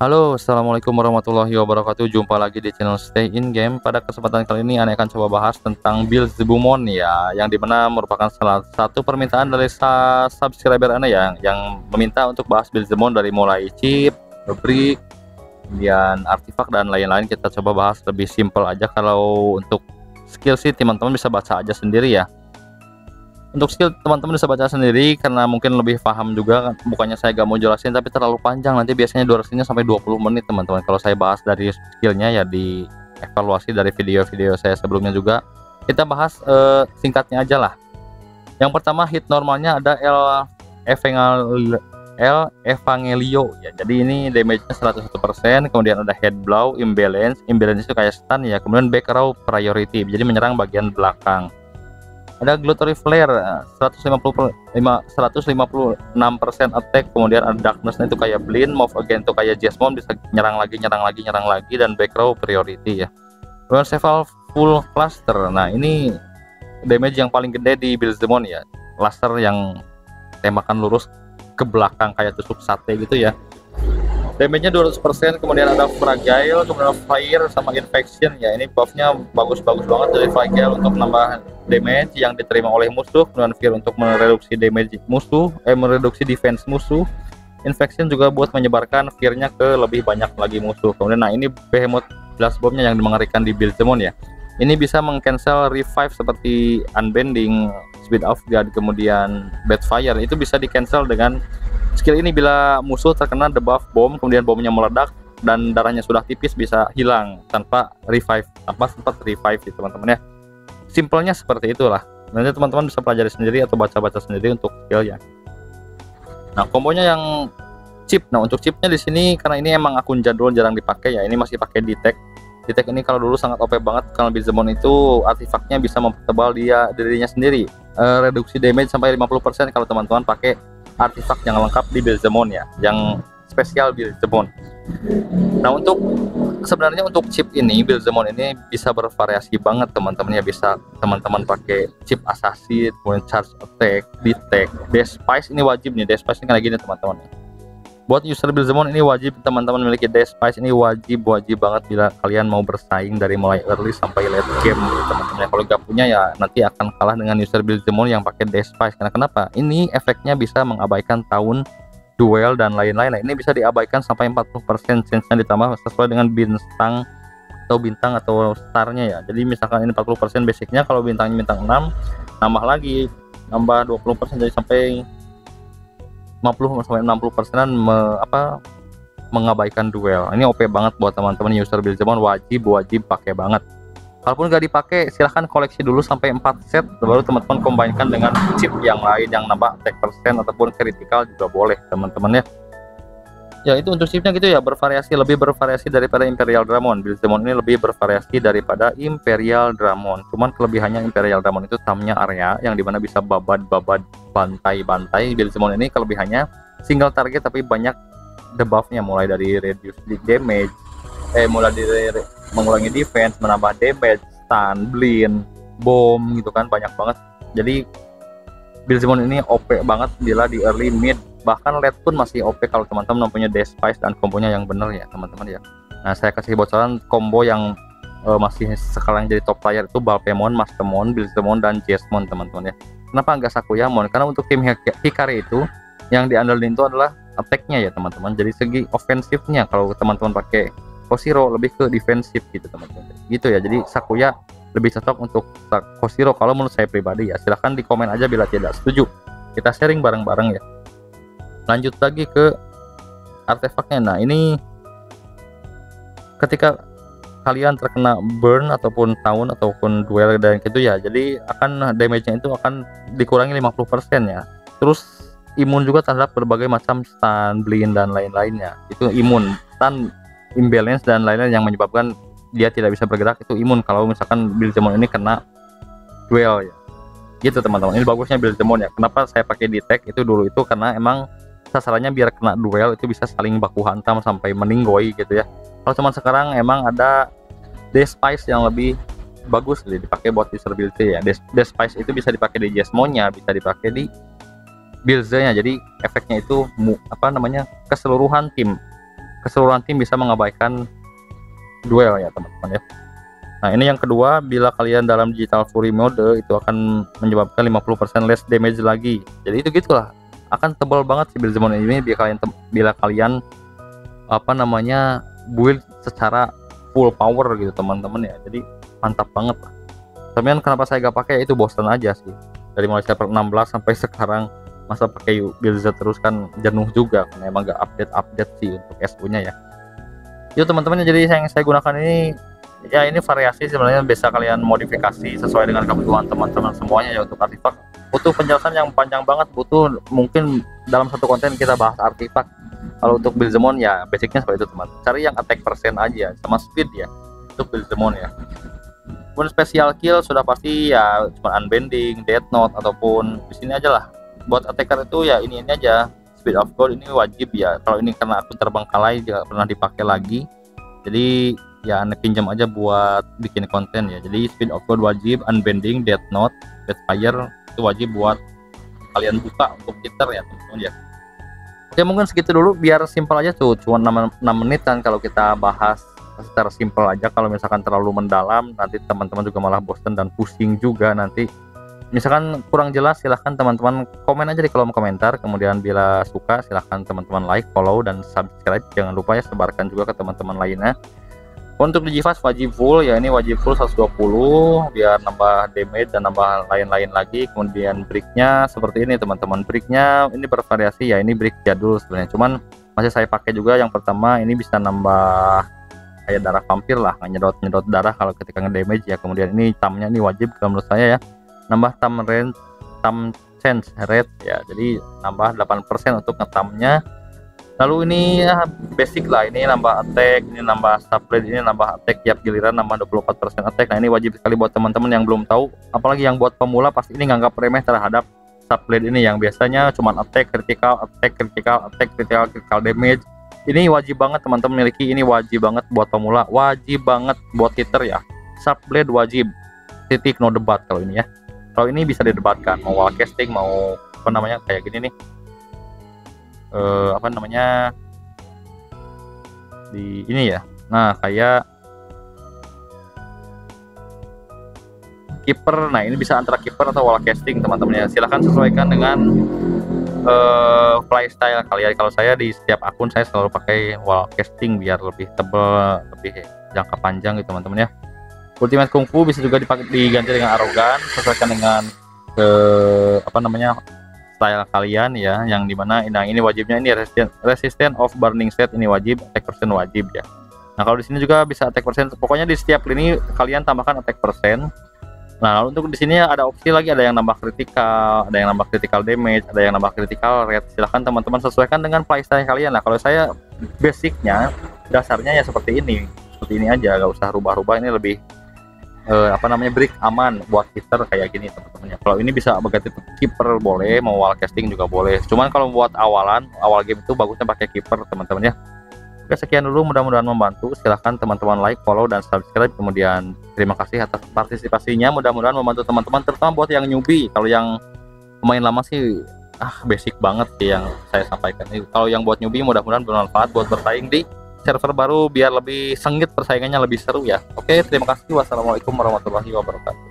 Halo, assalamualaikum warahmatullahi wabarakatuh. Jumpa lagi di channel Stay In Game. Pada kesempatan kali ini, Ane akan coba bahas tentang build Zebumon ya, yang dimana merupakan salah satu permintaan dari subscriber Ane yang meminta untuk bahas build Zebumon dari mulai chip, brick, kemudian artifak dan lain-lain. Kita coba bahas lebih simple aja. Kalau untuk skill sih teman-teman bisa baca aja sendiri ya. Untuk skill teman-teman bisa baca sendiri karena mungkin lebih paham juga, bukannya saya gak mau jelasin tapi terlalu panjang, nanti biasanya durasinya sampai 20 menit teman-teman kalau saya bahas dari skillnya ya. Di evaluasi dari video-video saya sebelumnya juga kita bahas singkatnya aja lah. Yang pertama, hit normalnya ada L Evangelio ya, jadi ini damage-nya 101%. Kemudian ada head blow, imbalance itu kayak stun ya. Kemudian back row priority, jadi menyerang bagian belakang. Ada gluttory flare 156% attack. Kemudian ada darkness itu kayak blind, move again itu kayak Jesmon, bisa nyerang lagi dan back row priority ya. Kemudian several full cluster, nah ini damage yang paling gede di build Demon ya, cluster yang tembakan lurus ke belakang kayak tusuk sate gitu ya. Damage-nya 200%. Kemudian ada fragile, kemudian fire sama infection ya. Ini buff-nya bagus-bagus banget dari fragile untuk nambah damage yang diterima oleh musuh, kemudian fear untuk mereduksi damage musuh, mereduksi defense musuh. Infection juga buat menyebarkan fear-nya ke lebih banyak lagi musuh. Kemudian nah ini behemoth blast bomb-nya yang mengerikan di build Demon ya. Ini bisa mengcancel revive seperti unbending, speed of god, kemudian backfire. Itu bisa di cancel dengan skill ini. Bila musuh terkena debuff bom, kemudian bomnya meledak dan darahnya sudah tipis, bisa hilang tanpa revive, tanpa sempat revive ya teman-teman ya. Simpelnya seperti itulah. Nanti teman-teman bisa pelajari sendiri atau baca-baca sendiri untuk skillnya. Nah, kombonya yang chip. Nah, untuk chipnya di sini karena ini emang akun jadul jarang dipakai ya. Ini masih pakai detect. Detect ini kalau dulu sangat OP banget karena Bizemon itu artifaknya bisa mempertebal dirinya sendiri. Reduksi damage sampai 50% kalau teman-teman pakai artifak yang lengkap di Bizemon ya, yang spesial Bizemon. Nah, sebenarnya untuk chip ini, Bizemon ini bisa bervariasi banget teman-teman ya. Bisa teman-teman pakai chip assassin, kemudian charge attack, detect, dash spice. Ini wajib nih, dash spice ini kayak gini teman-teman. Buat user Bizemon ini wajib teman-teman memiliki dash spice. Ini wajib banget bila kalian mau bersaing dari mulai early sampai late game teman-teman. Kalau gak punya ya nanti akan kalah dengan user Bizemon yang pakai dash spice. Karena kenapa? Ini efeknya bisa mengabaikan tahun, duel dan lain-lain. Nah, ini bisa diabaikan sampai 40% chance-nya, ditambah sesuai dengan bintang atau starnya ya. Jadi misalkan ini 40% basicnya, kalau bintangnya bintang 6, nambah lagi, nambah 20%, jadi sampai 50 sampai 60%-an mengabaikan duel. Ini OP banget buat teman-teman user Bizemon, wajib pakai banget. Kalaupun gak dipakai, silahkan koleksi dulu sampai 4 set, baru teman-teman combine-kan dengan chip yang lain yang nambah attack persen ataupun critical juga boleh teman-teman ya. Ya, itu untuk chipnya gitu ya, lebih bervariasi daripada Imperial Dramon. Bizemon ini lebih bervariasi daripada Imperial Dramon. Cuman kelebihannya Imperial Dramon itu tamnya area yang dimana bisa babad, bantai. Bizemon ini kelebihannya single target tapi banyak debuffnya, mulai dari reduce damage, mulai dari mengurangi defense, menambah damage, stun, blind, bom gitu kan, banyak banget. Jadi Bizemon ini OP banget bila di early, mid, bahkan late pun masih OP kalau teman-teman mempunyai dash spice dan kombonya yang bener ya teman-teman ya. Nah, saya kasih bocoran combo yang masih sekarang jadi top player itu Balpemon, Mastemon, Bizemon dan Jesmon teman-teman ya. Kenapa enggak Sakuyamon? Karena untuk tim Hikari itu yang diandelin itu adalah attack-nya ya teman-teman. Jadi segi ofensifnya kalau teman-teman pakai Koshiro lebih ke defensif gitu teman-teman. Gitu ya. Jadi Sakuya lebih cocok untuk Koshiro kalau menurut saya pribadi ya. Silahkan di komen aja bila tidak setuju. Kita sharing bareng-bareng ya. Lanjut lagi ke artefaknya. Nah, ini ketika kalian terkena burn ataupun taun ataupun duel dan gitu ya, jadi akan damage-nya itu akan dikurangi 50% ya. Terus imun juga terhadap berbagai macam stun, blind dan lain-lainnya. Itu imun, stun, imbalance dan lain-lain yang menyebabkan dia tidak bisa bergerak, itu imun kalau misalkan Bizemon ini kena duel ya. Gitu teman-teman. Ini bagusnya Bizemon ya. Kenapa saya pakai detect itu dulu itu karena emang sasarannya biar kena duel itu bisa saling baku hantam sampai meninggoy gitu ya. Kalau cuman sekarang emang ada dash spice yang lebih bagus dipakai buat user build ya. Dash spice itu bisa dipakai di Jesmonnya, bisa dipakai di build-nya. Jadi efeknya itu keseluruhan tim. keseluruhan tim bisa mengabaikan duel ya teman-teman ya. Nah ini yang kedua, bila kalian dalam digital fury mode itu akan menyebabkan 50% less damage lagi. Jadi itu gitulah, akan tebal banget si Beelzemon ini bila kalian apa namanya build secara full power gitu teman-teman ya. Jadi mantap banget lah. Tapi kenapa saya gak pakai, itu bosan aja sih. Dari mulai chapter 16 sampai sekarang masa pakai Beelzebub terus kan jenuh juga, karena emang gak update sih untuk SU nya ya. Yuk teman-teman, jadi yang saya gunakan ini ya ini variasi sebenarnya, bisa kalian modifikasi sesuai dengan kebutuhan teman-teman semuanya ya. Untuk artifak butuh penjelasan yang panjang banget, butuh mungkin dalam satu konten kita bahas artifak. Kalau untuk Beelzemon ya basicnya seperti itu teman, cari yang attack percent aja sama speed ya untuk Beelzemon ya. Kemudian special kill sudah pasti ya cuma unbending, death note, ataupun di sini aja lah. Buat attacker itu ya ini aja, speed of god ini wajib ya. Kalau ini karena aku terbengkalai tidak pernah dipakai lagi, jadi ya anda pinjam aja buat bikin konten ya. Jadi speed of god wajib, unbending, death note, deathfire itu wajib buat kalian buka untuk cheater ya teman-teman ya. Oke, mungkin segitu dulu biar simpel aja tuh, cuma 6 menitan kalau kita bahas secara simpel aja. Kalau misalkan terlalu mendalam nanti teman-teman juga malah bosan dan pusing juga. Nanti misalkan kurang jelas silahkan teman-teman komen aja di kolom komentar. Kemudian bila suka silahkan teman-teman like, follow, dan subscribe. Jangan lupa ya sebarkan juga ke teman-teman lainnya. Untuk Digivice wajib full ya, ini wajib full 120 biar nambah damage dan nambah lain-lain lagi. Kemudian bricknya seperti ini teman-teman, bricknya ini bervariasi ya, ini brick jadul sebenarnya, cuman masih saya pakai juga. Yang pertama ini bisa nambah kayak darah vampir lah, nyedot darah kalau ketika nge-damage ya. Kemudian ini tamnya ini wajib kalau menurut saya ya, nambah tam chance rate ya, jadi nambah 8% untuk ngetamnya. Lalu ini ya basic lah, ini nambah attack, ini nambah subblade, ini nambah attack tiap giliran, nambah 24% attack. Nah ini wajib sekali buat teman-teman yang belum tahu, apalagi yang buat pemula pasti ini nganggap remeh terhadap subblade ini yang biasanya cuma attack, critical damage. Ini wajib banget teman-teman miliki, ini wajib banget buat pemula, wajib banget buat cheater ya. Subblade wajib, titik, no debat kalau ini ya. Kalau ini bisa didebatkan, mau wall casting, mau apa namanya kayak gini nih, apa namanya di ini ya. Nah kayak keeper, nah ini bisa antara keeper atau wall casting teman-teman ya. Silahkan sesuaikan dengan playstyle kalian. Kalau saya di setiap akun saya selalu pakai wall casting biar lebih tebal, lebih jangka panjang gitu teman-teman ya. Ultimate kungfu bisa juga diganti dengan arogan, sesuaikan dengan apa namanya style kalian ya, yang dimana nah ini wajibnya ini resistant of burning set, ini wajib, attack percent wajib ya. Nah kalau di sini juga bisa attack percent, pokoknya di setiap lini kalian tambahkan attack percent. Nah lalu untuk di sini ada opsi lagi, ada yang nambah critical, ada yang nambah critical damage, ada yang nambah critical rate. Silahkan teman-teman sesuaikan dengan playstyle kalian. Nah kalau saya basicnya dasarnya ya seperti ini aja, gak usah rubah-rubah. Ini lebih apa namanya break aman buat cheater kayak gini teman-teman ya. Kalau ini bisa berganti keeper boleh, mau wall casting juga boleh, cuman kalau buat awal game itu bagusnya pakai keeper teman-teman ya. Oke, sekian dulu, mudah-mudahan membantu. Silahkan teman-teman like, follow, dan subscribe. Kemudian terima kasih atas partisipasinya, mudah-mudahan membantu teman-teman, terutama buat yang newbie. Kalau yang pemain lama sih basic banget sih yang saya sampaikan. Kalau yang buat newbie mudah-mudahan bermanfaat buat bersaing di server baru biar lebih sengit persaingannya, lebih seru ya. Oke, terima kasih. Wassalamualaikum warahmatullahi wabarakatuh.